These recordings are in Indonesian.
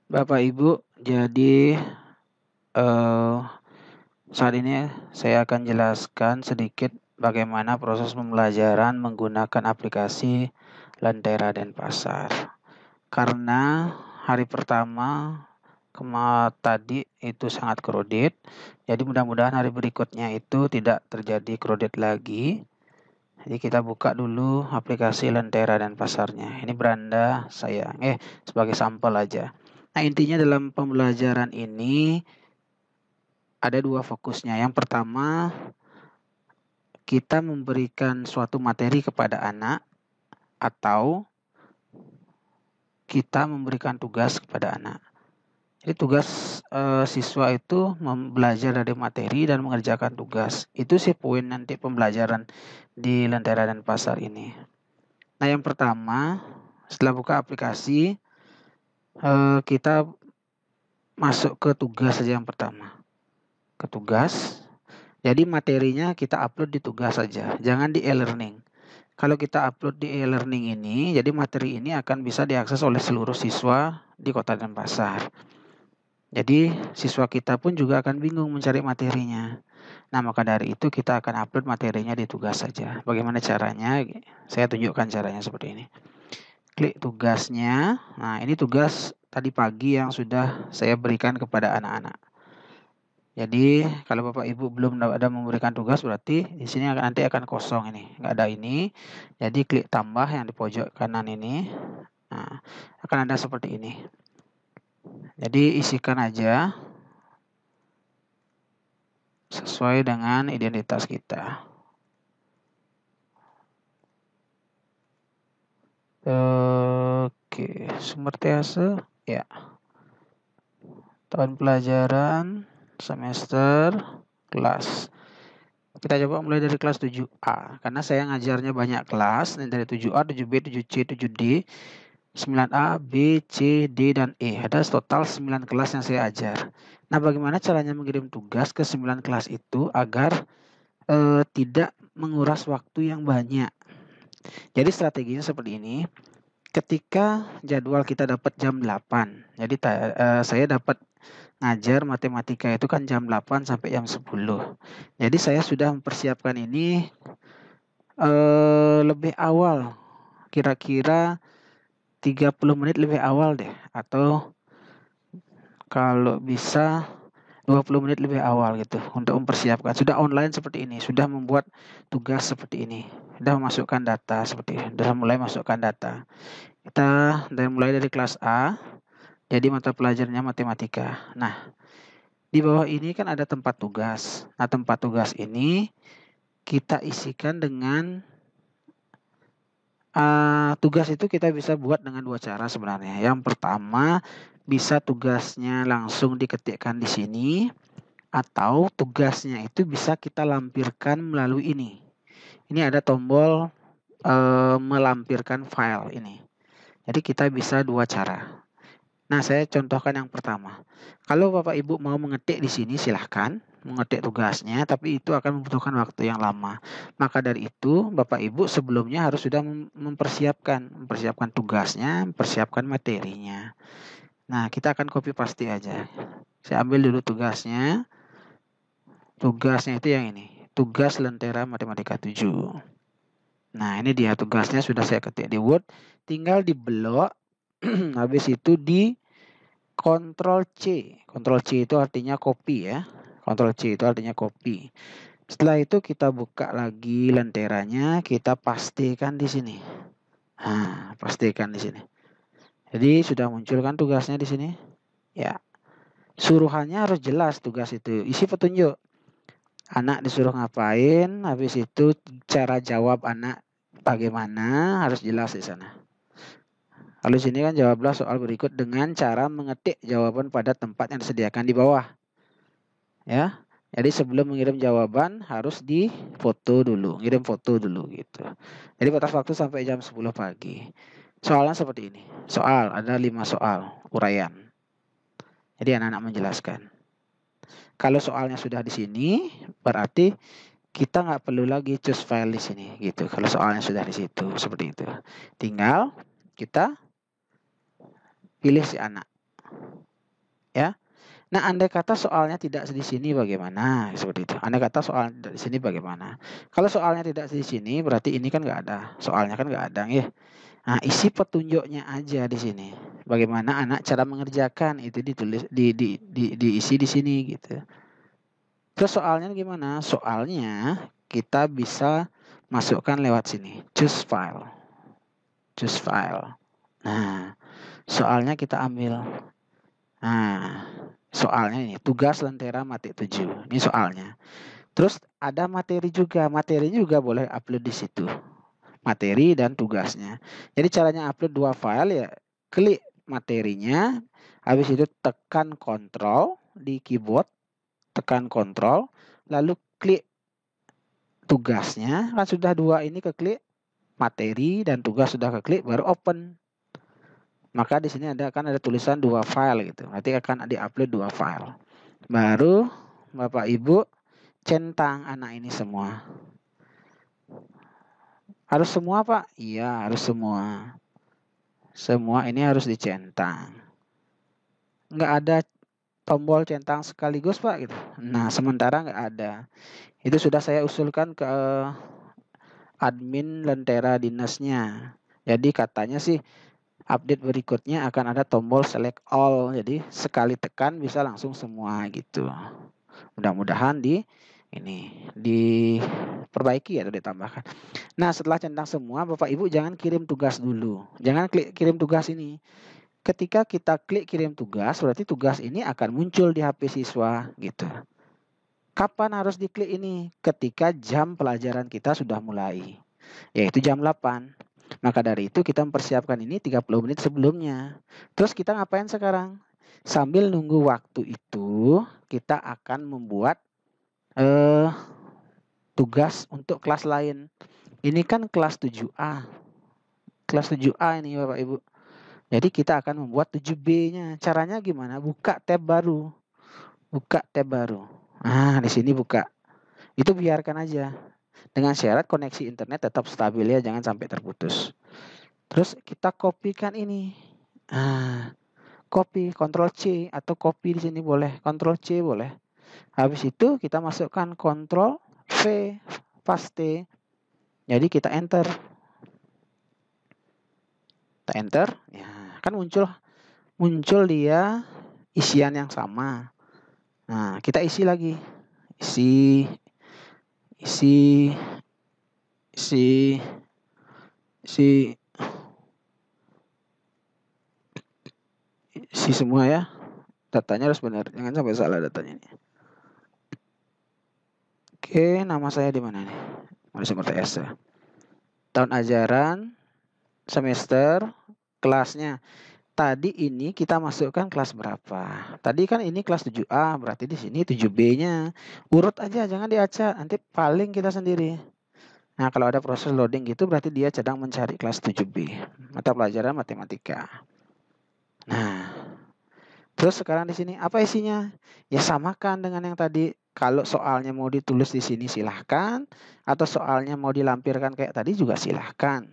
Bapak Ibu, jadi saat ini saya akan jelaskan sedikit bagaimana proses pembelajaran menggunakan aplikasi Lentera Denpasar. Karena hari pertama tadi itu sangat kredit, jadi mudah-mudahan hari berikutnya itu tidak terjadi kredit lagi. Jadi kita buka dulu aplikasi Lentera Denpasarnya. Ini beranda saya, sebagai sampel aja. Nah, intinya dalam pembelajaran ini ada dua fokusnya. Yang pertama, kita memberikan suatu materi kepada anak atau kita memberikan tugas kepada anak. Jadi tugas siswa itu belajar dari materi dan mengerjakan tugas. Itu sih poin nanti pembelajaran di Lentera Denpasar ini. Nah, yang pertama, setelah buka aplikasi, kita masuk ke tugas saja yang pertama. Ke tugas. Jadi materinya kita upload di tugas saja, jangan di e-learning. Kalau kita upload di e-learning ini, jadi materi ini akan bisa diakses oleh seluruh siswa di Kota Denpasar. Jadi siswa kita pun juga akan bingung mencari materinya. Nah, maka dari itu kita akan upload materinya di tugas saja. Bagaimana caranya? Saya tunjukkan caranya seperti ini. Klik tugasnya. Nah, ini tugas tadi pagi yang sudah saya berikan kepada anak-anak. Jadi kalau Bapak Ibu belum ada memberikan tugas, berarti di sini nanti akan kosong ini, nggak ada ini. Jadi klik tambah yang di pojok kanan ini. Nah, akan ada seperti ini. Jadi isikan aja sesuai dengan identitas kita. Oke, sumber TASE, ya. Tahun pelajaran, semester, kelas. Kita coba mulai dari kelas 7A. Karena saya ngajarnya banyak kelas. Dari 7A, 7B, 7C, 7D, 9A, B, C, D, dan E. Ada total 9 kelas yang saya ajar. Nah, bagaimana caranya mengirim tugas ke 9 kelas itu agar tidak menguras waktu yang banyak. Jadi strateginya seperti ini. Ketika jadwal kita dapat jam 8. Jadi saya dapat ngajar matematika itu kan jam 8 sampai jam 10. Jadi saya sudah mempersiapkan ini lebih awal. Kira-kira 30 menit lebih awal deh. Atau kalau bisa 20 menit lebih awal gitu. Untuk mempersiapkan. Sudah online seperti ini. Sudah membuat tugas seperti ini. Sudah memasukkan data seperti ini. Sudah mulai masukkan data. Kita mulai dari kelas A. Jadi mata pelajarannya matematika. Nah, di bawah ini kan ada tempat tugas. Nah, tempat tugas ini kita isikan dengan tugas itu kita bisa buat dengan dua cara sebenarnya. Yang pertama, bisa tugasnya langsung diketikkan di sini, atau tugasnya itu bisa kita lampirkan melalui ini. Ini ada tombol melampirkan file ini. Jadi kita bisa dua cara. Nah, saya contohkan yang pertama. Kalau Bapak Ibu mau mengetik di sini silahkan mengetik tugasnya, tapi itu akan membutuhkan waktu yang lama. Maka dari itu, Bapak Ibu sebelumnya harus sudah mempersiapkan tugasnya, mempersiapkan materinya. Nah, kita akan copy paste aja. Saya ambil dulu tugasnya. Tugasnya itu yang ini. Tugas Lentera Matematika 7. Nah, ini dia tugasnya sudah saya ketik di Word. Tinggal di blok. Habis itu di Ctrl C. Ctrl C itu artinya copy ya. Ctrl C itu artinya copy. Setelah itu kita buka lagi lenteranya, kita pastikan di sini. Nah, pastikan di sini. Jadi sudah muncul kan tugasnya di sini? Ya. Suruhannya harus jelas tugas itu. Isi petunjuk. Anak disuruh ngapain, habis itu cara jawab anak bagaimana, harus jelas di sana. Lalu sini kan jawablah soal berikut dengan cara mengetik jawaban pada tempat yang disediakan di bawah. Ya. Jadi sebelum mengirim jawaban harus difoto dulu, ngirim foto dulu gitu. Jadi batas waktu sampai jam 10 pagi. Soalnya seperti ini. Soal, ada 5 soal uraian. Jadi anak-anak menjelaskan. Kalau soalnya sudah di sini, berarti kita nggak perlu lagi choose file di sini gitu. Kalau soalnya sudah di situ, seperti itu. Tinggal kita pilih si anak. ya. Nah, andai kata soalnya tidak di sini bagaimana? Seperti itu. Andai kata soalnya tidak di sini bagaimana? Kalau soalnya tidak di sini berarti ini kan nggak ada. Soalnya kan nggak ada ya. Nah, isi petunjuknya aja di sini. Bagaimana anak cara mengerjakan itu ditulis diisi di sini gitu. Terus soalnya gimana? Soalnya kita bisa masukkan lewat sini. Choose file. Choose file. Nah, soalnya kita ambil. Nah, soalnya ini tugas Lentera Mati 7. Ini soalnya. Terus ada materi juga. Materinya juga boleh upload di situ. Materi dan tugasnya. Jadi caranya upload 2 file ya, klik materinya, habis itu tekan kontrol di keyboard, tekan kontrol, lalu klik tugasnya, kan sudah 2 ini keklik, materi dan tugas sudah keklik, baru open. Maka di sini akan ada tulisan 2 file gitu. Nanti akan diupload 2 file. Baru Bapak Ibu centang anak ini semua. Harus semua, Pak? Iya, harus semua. Semua ini harus dicentang. Nggak ada tombol centang sekaligus, Pak gitu. Nah, sementara nggak ada. Itu sudah saya usulkan ke admin Lentera dinasnya. Jadi katanya sih update berikutnya akan ada tombol select all. Jadi sekali tekan bisa langsung semua gitu. Mudah-mudahan diperbaiki atau ditambahkan. Nah, setelah centang semua, Bapak Ibu jangan kirim tugas dulu. Jangan klik kirim tugas ini. Ketika kita klik kirim tugas, berarti tugas ini akan muncul di HP siswa gitu. Kapan harus diklik ini? Ketika jam pelajaran kita sudah mulai, yaitu jam 8. Maka dari itu kita mempersiapkan ini 30 menit sebelumnya. Terus kita ngapain sekarang? Sambil nunggu waktu itu, kita akan membuat tugas untuk kelas lain. Ini kan kelas 7A. Kelas 7A ini Bapak Ibu. Jadi kita akan membuat 7B-nya. Caranya gimana? Buka tab baru. Buka tab baru. Nah, di sini buka. Itu biarkan aja. Dengan syarat koneksi internet tetap stabil ya, jangan sampai terputus. Terus kita kopikan ini. Nah, copy, Ctrl C atau copy di sini boleh, Ctrl C boleh. Habis itu kita masukkan Ctrl V, paste. Jadi kita enter. Kita enter, ya kan muncul dia isian yang sama. Nah, kita isi lagi. Isi semua ya. Datanya harus benar, jangan sampai salah datanya ini. Oke, nama saya di mana nih? Manusia Murta. Tahun ajaran, semester, kelasnya. Tadi ini kita masukkan kelas berapa? Tadi kan ini kelas 7A, berarti di sini 7B-nya. Urut aja, jangan diacak, nanti paling kita sendiri. Nah, kalau ada proses loading gitu berarti dia sedang mencari kelas 7B, mata pelajaran matematika. Nah, terus sekarang di sini apa isinya? Ya samakan dengan yang tadi. Kalau soalnya mau ditulis di sini silahkan, atau soalnya mau dilampirkan kayak tadi juga silahkan.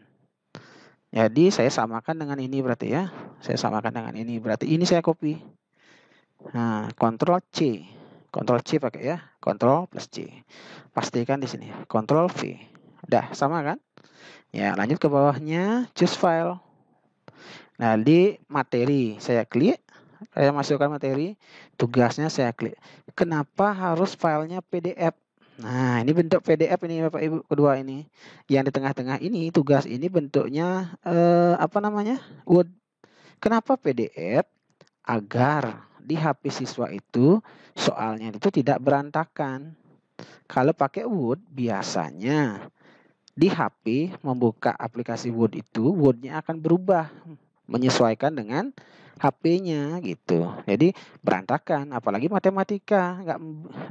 Jadi saya samakan dengan ini berarti ya. Saya samakan dengan ini berarti ini saya copy. Nah, Ctrl C. Ctrl C pakai ya. Ctrl plus C. Pastikan di sini. Ctrl V. Udah sama kan? Ya, lanjut ke bawahnya, choose file. Nah, di materi saya klik, saya masukkan materi, tugasnya saya klik. Kenapa harus filenya PDF? Nah, ini bentuk PDF ini Bapak Ibu kedua ini. Yang di tengah-tengah ini tugas ini bentuknya Word. Kenapa PDF? Agar di HP siswa itu soalnya itu tidak berantakan. Kalau pakai Word biasanya di HP membuka aplikasi Word itu Word-nya akan berubah menyesuaikan dengan HP-nya gitu. Jadi berantakan, apalagi matematika, nggak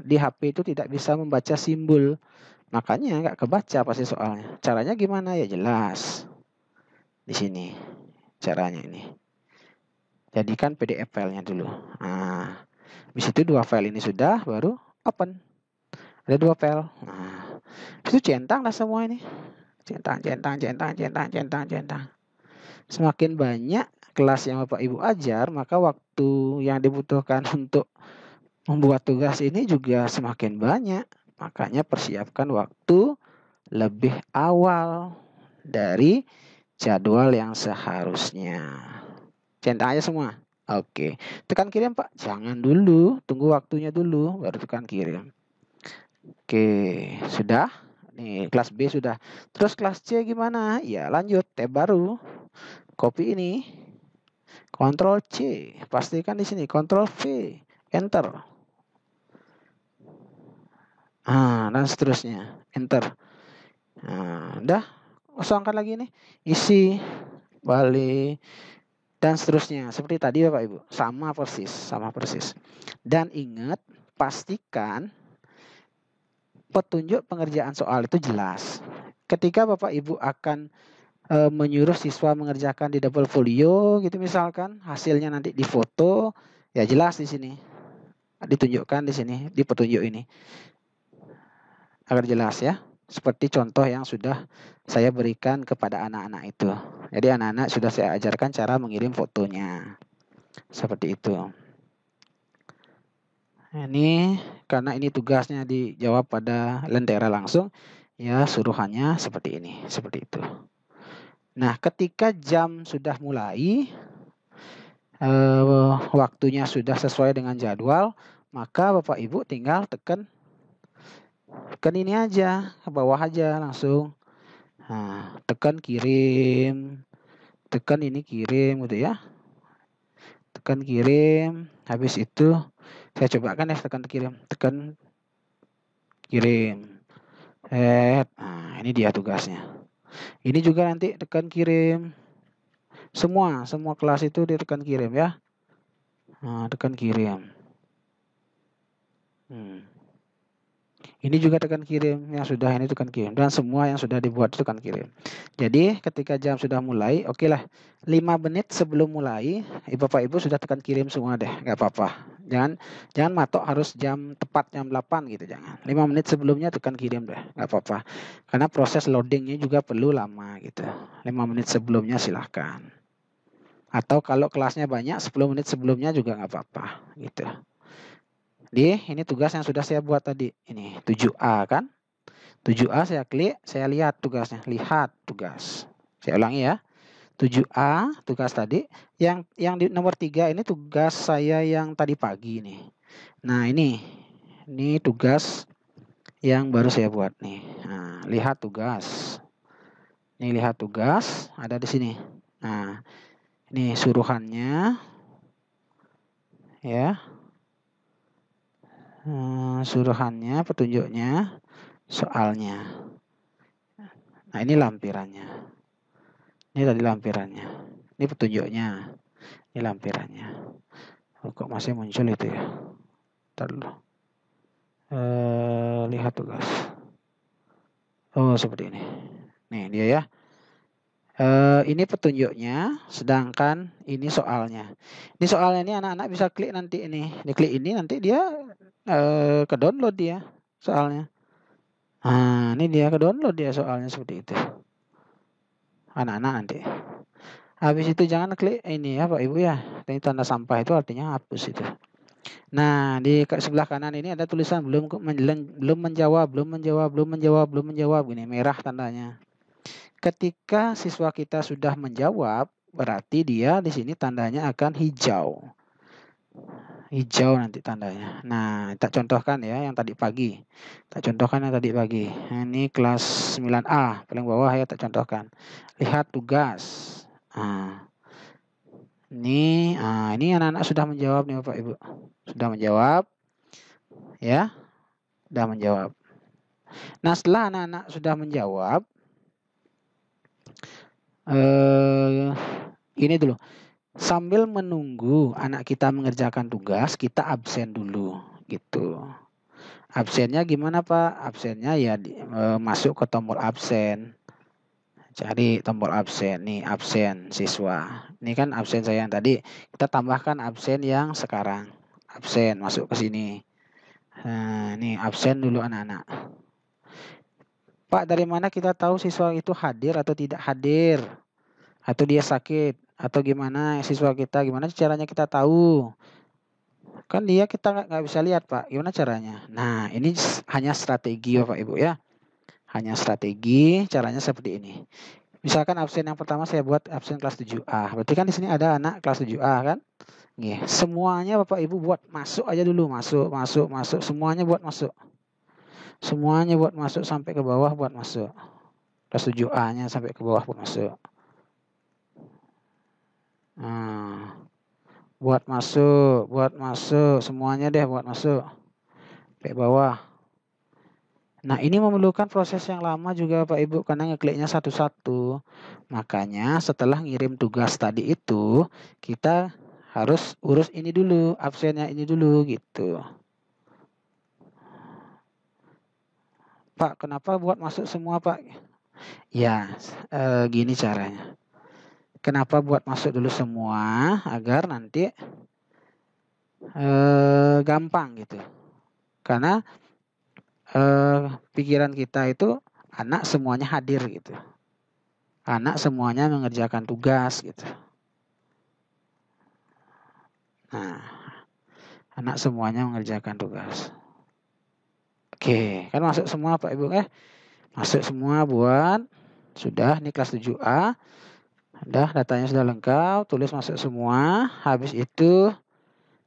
di HP itu tidak bisa membaca simbol. Makanya nggak kebaca pasti soalnya. Caranya gimana ya jelas. Di sini caranya ini. Jadikan PDF filenya dulu. Nah, habis itu 2 file ini sudah baru open. Ada 2 file. Nah, itu centang lah semua ini. Centang. Semakin banyak kelas yang Bapak Ibu ajar, maka waktu yang dibutuhkan untuk membuat tugas ini juga semakin banyak. Makanya persiapkan waktu lebih awal dari jadwal yang seharusnya. Centang aja semua. Oke. Tekan kirim Pak. Jangan dulu. Tunggu waktunya dulu. Baru tekan kirim. Oke. Sudah. Nih kelas B sudah. Terus kelas C gimana? Ya lanjut. Tab baru. Copy ini. Ctrl C. Pastikan di sini. Ctrl V. Enter. Dan seterusnya. Enter. Udah. Kosongkan lagi nih. Isi. Balik. Dan seterusnya. Seperti tadi Bapak Ibu. Sama persis. Dan ingat. Pastikan petunjuk pengerjaan soal itu jelas. Ketika Bapak Ibu akan menyuruh siswa mengerjakan di double folio gitu misalkan, hasilnya nanti difoto, ya jelas di sini. Ditunjukkan di sini di petunjuk ini. Agar jelas ya. Seperti contoh yang sudah saya berikan kepada anak-anak itu. Jadi anak-anak sudah saya ajarkan cara mengirim fotonya. Seperti itu. Ini karena ini tugasnya dijawab pada lentera langsung, ya suruhannya seperti ini, seperti itu. Nah, ketika jam sudah mulai, waktunya sudah sesuai dengan jadwal, maka Bapak Ibu tinggal tekan ini aja, ke bawah aja langsung. Nah, tekan kirim, tekan ini kirim gitu ya. Tekan kirim, habis itu saya cobakan ya tekan kirim. Nah, ini dia tugasnya. Ini juga nanti tekan kirim. Semua kelas itu ditekan kirim ya. Nah, tekan kirim. Ini juga tekan kirim yang sudah ini tekan kirim dan semua yang sudah dibuat tekan kirim. Jadi ketika jam sudah mulai, oke lah 5 menit sebelum mulai, Bapak Ibu sudah tekan kirim semua deh, nggak apa-apa. Jangan matok harus jam tepat jam 8 gitu, jangan. 5 menit sebelumnya tekan kirim deh, nggak apa-apa. Karena proses loadingnya juga perlu lama gitu. 5 menit sebelumnya silahkan. Atau kalau kelasnya banyak 10 menit sebelumnya juga nggak apa-apa gitu. Ini tugas yang sudah saya buat tadi. Ini 7A kan? 7A saya klik, saya lihat tugasnya. Lihat tugas. Saya ulangi ya. 7A tugas tadi. Yang di nomor 3 ini tugas saya yang tadi pagi nih. Nah ini tugas yang baru saya buat nih. Nah, lihat tugas. Ini lihat tugas ada di sini. Nah, ini suruhannya. Ya. Suruhannya, petunjuknya, soalnya. Nah, ini lampirannya. Ini tadi lampirannya. Ini petunjuknya. Ini lampirannya. Kok masih muncul itu ya? Ntar dulu. Lihat tugas. Oh, seperti ini. Nih, dia ya. Ini petunjuknya, sedangkan ini soalnya. Ini soalnya ini anak-anak bisa klik nanti ini. Diklik ini nanti dia ke download dia soalnya. Nah, ini dia ke download dia soalnya seperti itu. Anak-anak nanti. Habis itu jangan klik ini ya Pak Ibu ya. Ini tanda sampah itu artinya hapus itu. Nah, di sebelah kanan ini ada tulisan belum menjawab gini, merah tandanya. Ketika siswa kita sudah menjawab, berarti dia di sini tandanya akan hijau. Hijau nanti tandanya. Nah, kita contohkan ya yang tadi pagi. Nah, ini kelas 9A, paling bawah ya kita contohkan. Lihat tugas. Nah, ini anak-anak sudah menjawab nih Bapak Ibu. Sudah menjawab. Ya. Sudah menjawab. Nah, setelah anak-anak sudah menjawab, ini dulu. Sambil menunggu anak kita mengerjakan tugas, kita absen dulu gitu. Absennya gimana Pak? Absennya ya masuk ke tombol absen. Cari tombol absen. Nih absen siswa. Ini kan absen saya yang tadi. Kita tambahkan absen yang sekarang. Absen masuk ke sini. Nah, ini absen dulu anak-anak. Pak, dari mana kita tahu siswa itu hadir atau tidak hadir? Atau dia sakit? Atau gimana siswa kita, gimana caranya kita tahu? Kan dia kita nggak bisa lihat Pak, gimana caranya? Nah ini hanya strategi Bapak Ibu ya. Hanya strategi, caranya seperti ini. Misalkan absen yang pertama saya buat absen kelas 7A. Berarti kan di sini ada anak kelas 7A kan? Nih, semuanya Bapak Ibu buat masuk aja dulu, masuk, masuk, masuk, semuanya buat masuk. Semuanya buat masuk sampai ke bawah buat masuk. Kelas 7A-nya sampai ke bawah buat masuk. Nah, buat masuk, semuanya deh buat masuk. Sampai bawah. Nah, ini memerlukan proses yang lama juga Pak Ibu karena ngekliknya satu-satu. Makanya setelah ngirim tugas tadi itu, kita harus urus ini dulu, absennya ini dulu gitu. Pak, kenapa buat masuk semua Pak? Ya, gini caranya. Kenapa buat masuk dulu semua agar nanti gampang gitu. Karena pikiran kita itu anak semuanya hadir gitu. Anak semuanya mengerjakan tugas gitu. Nah, anak semuanya mengerjakan tugas. Oke, kan masuk semua Pak Ibu masuk semua buat sudah ini kelas 7A. Udah datanya sudah lengkap, tulis masuk semua. Habis itu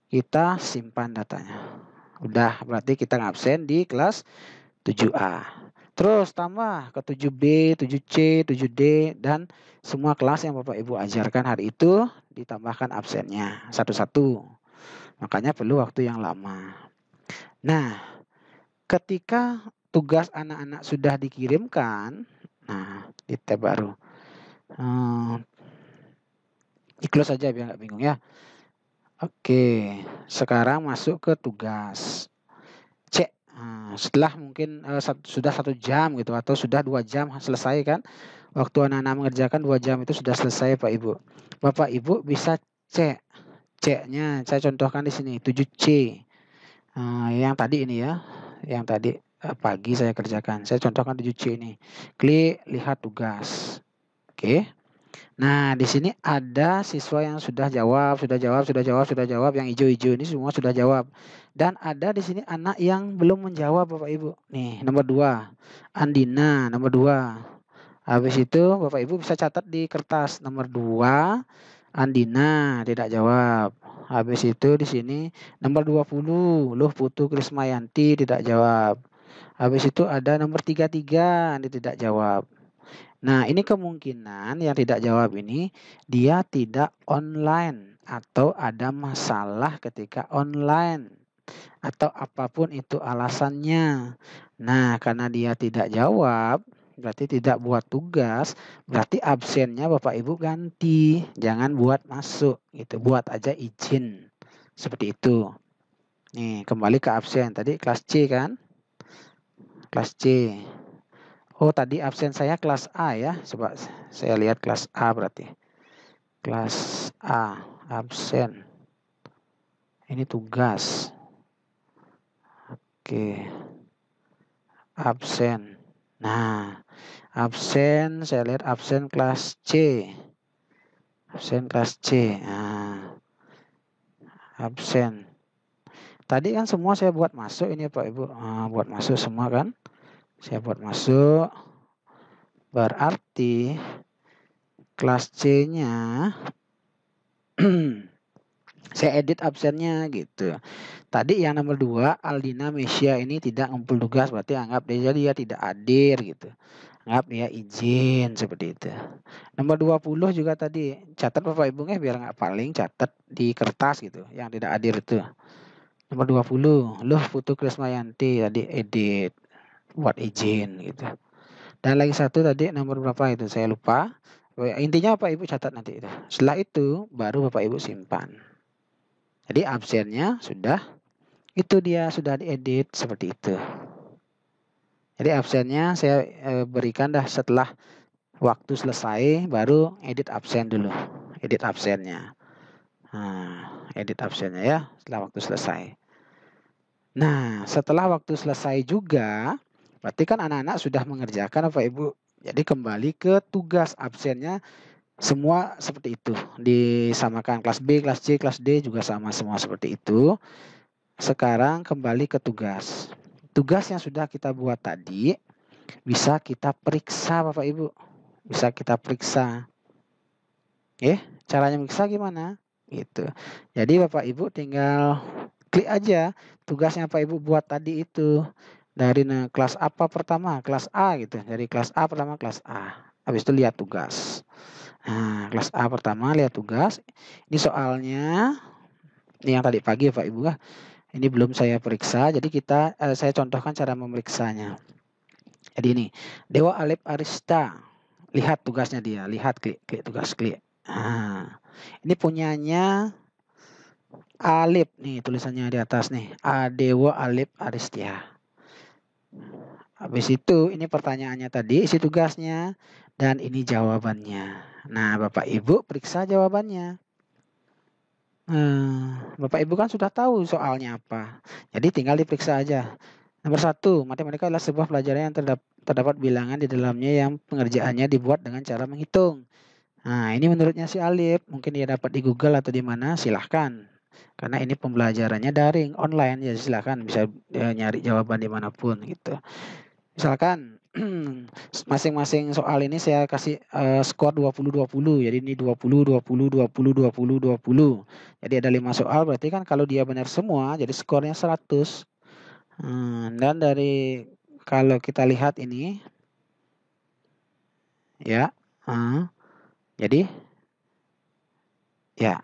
kita simpan datanya. Udah, berarti kita ngabsen di kelas 7A. Terus tambah ke 7B, 7C, 7D dan semua kelas yang Bapak Ibu ajarkan hari itu ditambahkan absennya satu-satu. Makanya perlu waktu yang lama. Nah, ketika tugas anak-anak sudah dikirimkan, nah di tab baru. Di close aja biar nggak bingung ya. Oke, sekarang masuk ke tugas. Cek. Nah, setelah mungkin sudah 1 jam gitu atau sudah 2 jam selesai kan. Waktu anak-anak mengerjakan 2 jam itu sudah selesai Pak Ibu. Bapak Ibu bisa cek. Ceknya saya contohkan di sini 7C. Yang tadi ini ya. Yang tadi pagi saya kerjakan. Saya contohkan 7C ini. Klik lihat tugas. Oke. Nah, di sini ada siswa yang sudah jawab. Yang hijau-hijau ini semua sudah jawab. Dan ada di sini anak yang belum menjawab Bapak Ibu. Nih, nomor 2. Andina, nomor 2. Habis itu Bapak Ibu bisa catat di kertas nomor 2. Andina tidak jawab. Habis itu di sini nomor 20. Luh Putu Krismayanti tidak jawab. Habis itu ada nomor 33 ini tidak jawab. Nah, ini kemungkinan yang tidak jawab ini dia tidak online atau ada masalah ketika online atau apapun itu alasannya. Nah, karena dia tidak jawab, berarti tidak buat tugas, berarti absennya Bapak Ibu ganti. Jangan buat masuk, gitu. Buat aja izin. Seperti itu. Nih, kembali ke absen. Tadi kelas C kan? Kelas C. Oh, tadi absen saya kelas A ya. Coba saya lihat kelas A berarti. Kelas A, absen. Ini tugas. Oke. Absen. Nah, absen saya lihat absen kelas C. Absen kelas C. Nah, absen. Tadi kan semua saya buat masuk ini Pak Ibu. Buat masuk semua kan. Saya buat masuk. Berarti kelas C-nya saya edit absennya gitu. Tadi yang nomor 2 Aldina Mesia ini tidak ngumpul tugas, berarti anggap dia tidak hadir gitu. Anggap dia izin seperti itu. Nomor 20 juga tadi catat Bapak Ibu biar nggak paling catat di kertas gitu yang tidak hadir itu. Nomor 20 Luh Putu Krismayanti tadi edit buat izin gitu. Dan lagi satu tadi nomor berapa itu saya lupa. Intinya Bapak Ibu catat nanti itu. Setelah itu baru Bapak Ibu simpan. Jadi absennya sudah itu dia sudah diedit seperti itu. Jadi absennya saya berikan dah setelah waktu selesai baru edit absen dulu. Edit absennya. Edit absennya ya setelah waktu selesai. Nah, setelah waktu selesai juga berarti kan anak-anak sudah mengerjakan Bapak Ibu. Jadi kembali ke tugas absennya Semua seperti itu, disamakan kelas B, kelas C, kelas D juga sama semua seperti itu. Sekarang kembali ke tugas. Tugas yang sudah kita buat tadi bisa kita periksa Bapak Ibu. Bisa kita periksa. Caranya periksa gimana? Gitu. Jadi Bapak Ibu tinggal klik aja tugasnya Bapak Ibu buat tadi itu. Dari kelas apa pertama? Kelas A gitu. Dari kelas A pertama kelas A. Habis itu lihat tugas. Nah, kelas A pertama lihat tugas. Ini soalnya ini yang tadi pagi Pak Ibu. Ini belum saya periksa. Jadi saya contohkan cara memeriksanya. Jadi ini Dewa Alip Arista. Lihat tugasnya dia. Lihat klik tugas klik. Nah, ini punyanya Alip nih tulisannya di atas nih. Dewa Alip Aristia. Habis itu ini pertanyaannya tadi, isi tugasnya, dan ini jawabannya. Nah, Bapak Ibu periksa jawabannya. Bapak Ibu kan sudah tahu soalnya apa. Jadi tinggal diperiksa aja. Nomor 1, matematika adalah sebuah pelajaran yang terdapat bilangan di dalamnya yang pengerjaannya dibuat dengan cara menghitung. Nah, ini menurutnya si Alif. Mungkin dia dapat di Google atau di mana, silahkan. Karena ini pembelajarannya daring, online, ya silahkan bisa nyari jawaban dimanapun gitu. Misalkan masing-masing soal ini saya kasih skor 20-20. Jadi ini 20, 20, 20, 20, 20. Jadi ada 5 soal, berarti kan kalau dia benar semua, jadi skornya 100. Dan dari kalau kita lihat ini, ya, jadi, ya,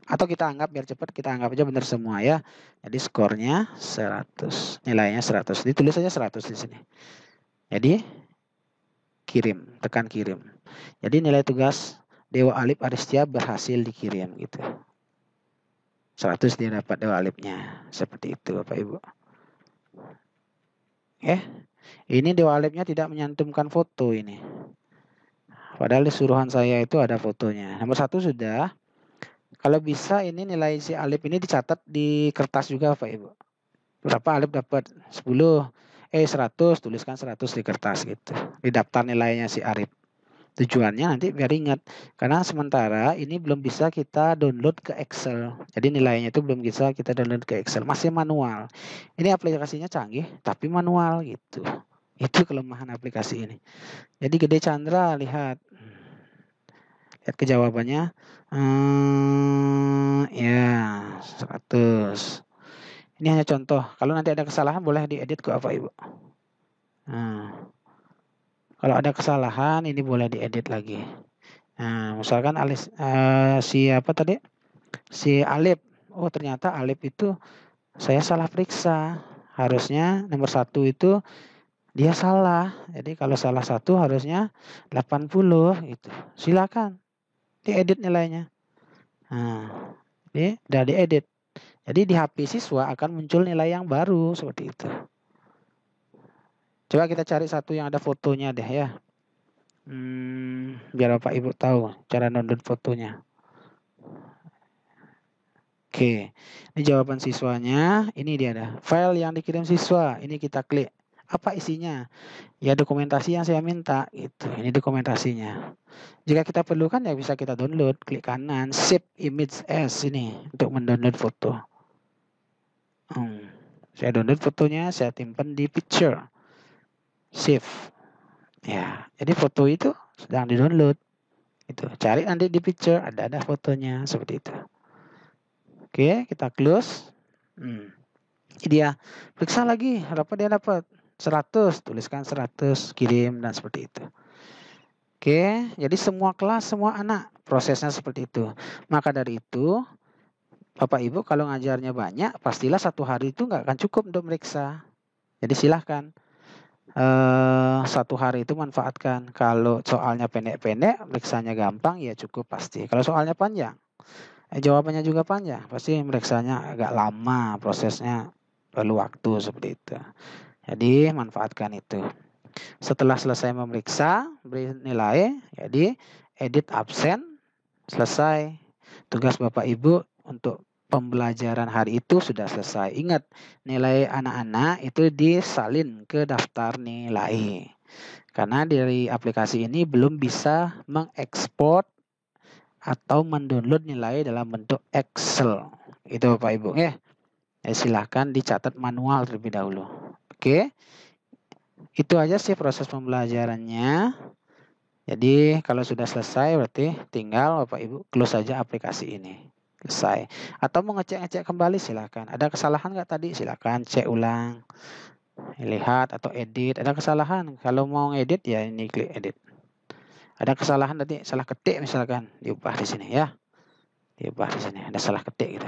atau kita anggap biar cepat, kita anggap aja benar semua ya. Jadi skornya 100, nilainya 100. Ditulis saja 100 di sini. Jadi kirim, tekan kirim. Jadi nilai tugas Dewa Alip Aristia berhasil dikirim gitu. 100 dia dapat Dewa Alipnya. Seperti itu Bapak Ibu. Ini Dewa Alipnya tidak menyantumkan foto ini. Padahal di suruhan saya itu ada fotonya. Nomor 1 sudah. Kalau bisa ini nilai si Alip ini dicatat di kertas juga Bapak Ibu. Berapa Alip dapat? 10. 100, tuliskan 100 di kertas gitu. Di daftar nilainya si Alip. Tujuannya nanti biar ingat. Karena sementara ini belum bisa kita download ke Excel. Jadi nilainya itu belum bisa kita download ke Excel. Masih manual. Ini aplikasinya canggih, tapi manual gitu. Itu kelemahan aplikasi ini. Jadi Gede Chandra, lihat. Lihat ke jawabannya. Ya, 100. Ini hanya contoh. Kalau nanti ada kesalahan boleh diedit ke apa Ibu. Kalau ada kesalahan ini boleh diedit lagi. Nah, misalkan siapa tadi? Si Alip. Oh, ternyata Alip itu saya salah periksa. Harusnya nomor 1 itu dia salah. Jadi kalau salah 1 harusnya 80 gitu. Silakan diedit nilainya. Nah, ini udah diedit. Jadi di HP siswa akan muncul nilai yang baru seperti itu. Coba kita cari satu yang ada fotonya deh ya. Biar Bapak Ibu tahu cara download fotonya. Oke, ini jawaban siswanya. Ini dia ada file yang dikirim siswa. Ini kita klik. Apa isinya? Ya dokumentasi yang saya minta. Gitu. Ini dokumentasinya. Jika kita perlukan ya bisa kita download. Klik kanan, save image as ini untuk mendownload foto. Saya download fotonya, saya simpan di picture. Save. Ya, jadi foto itu sedang di-download. Itu. Cari nanti di picture, ada fotonya seperti itu. Oke, kita close. Ini dia. Periksa lagi, berapa dia dapat? 100, tuliskan 100, kirim dan seperti itu. Oke, jadi semua kelas, semua anak prosesnya seperti itu. Maka dari itu, Bapak Ibu kalau ngajarnya banyak, pastilah 1 hari itu nggak akan cukup untuk meriksa. Jadi silahkan. 1 hari itu manfaatkan. Kalau soalnya pendek-pendek, meriksanya gampang ya cukup pasti. Kalau soalnya panjang, jawabannya juga panjang, pasti meriksanya agak lama, prosesnya perlu waktu seperti itu. Jadi manfaatkan itu. Setelah selesai memeriksa, beri nilai, jadi edit absen, selesai. Tugas Bapak Ibu untuk pembelajaran hari itu sudah selesai. Ingat, nilai anak-anak itu disalin ke daftar nilai. Karena dari aplikasi ini belum bisa mengekspor atau mendownload nilai dalam bentuk Excel. Itu Bapak Ibu ya. Silahkan dicatat manual terlebih dahulu. Oke. Itu aja sih proses pembelajarannya. Jadi kalau sudah selesai berarti tinggal Bapak Ibu close saja aplikasi ini. Selesai. Atau mau ngecek-ngecek kembali silahkan. Ada kesalahan nggak tadi? Silahkan cek ulang. Lihat atau edit. Ada kesalahan. Kalau mau ngedit ya ini klik edit. Ada kesalahan tadi salah ketik misalkan diubah di sini ya. Diubah di sini. Ada salah ketik gitu.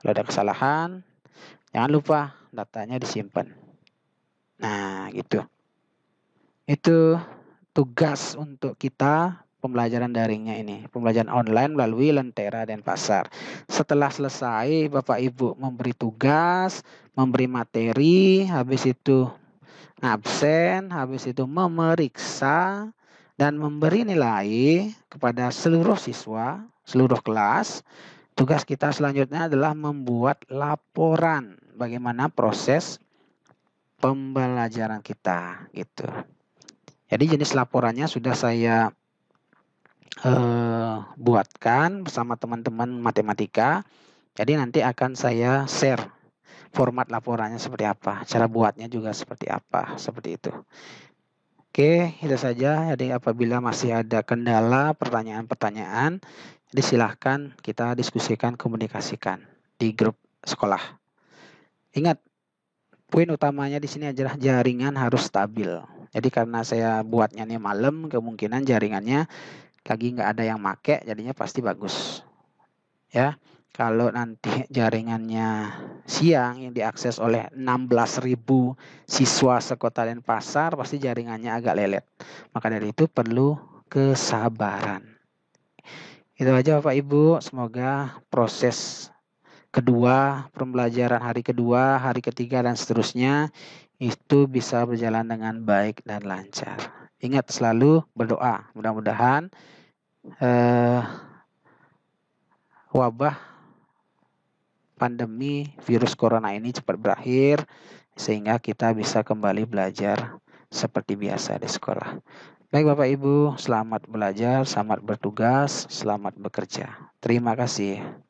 Kalau ada kesalahan jangan lupa datanya disimpan. Nah, gitu. Itu tugas untuk kita pembelajaran daringnya ini. Pembelajaran online melalui Lentera Denpasar. Setelah selesai, Bapak Ibu memberi tugas, memberi materi, habis itu absen, habis itu memeriksa, dan memberi nilai kepada seluruh siswa, seluruh kelas. Tugas kita selanjutnya adalah membuat laporan bagaimana proses pembelajaran kita gitu. Jadi jenis laporannya sudah saya buatkan bersama teman-teman matematika. Jadi nanti akan saya share format laporannya seperti apa, cara buatnya juga seperti apa, seperti itu. Oke, itu saja. Jadi apabila masih ada kendala, pertanyaan-pertanyaan, jadi silahkan kita diskusikan, komunikasikan di grup sekolah. Ingat, poin utamanya di sini adalah jaringan harus stabil. Jadi karena saya buatnya nih malam, kemungkinan jaringannya lagi nggak ada yang make, jadinya pasti bagus. Ya, kalau nanti jaringannya siang yang diakses oleh 16.000 siswa sekota Denpasar, pasti jaringannya agak lelet. Maka dari itu perlu kesabaran. Itu aja Bapak Ibu, semoga proses kedua, pembelajaran hari kedua, hari ketiga, dan seterusnya itu bisa berjalan dengan baik dan lancar. Ingat selalu berdoa, mudah-mudahan wabah pandemi virus corona ini cepat berakhir sehingga kita bisa kembali belajar seperti biasa di sekolah. Baik Bapak Ibu, selamat belajar, selamat bertugas, selamat bekerja. Terima kasih.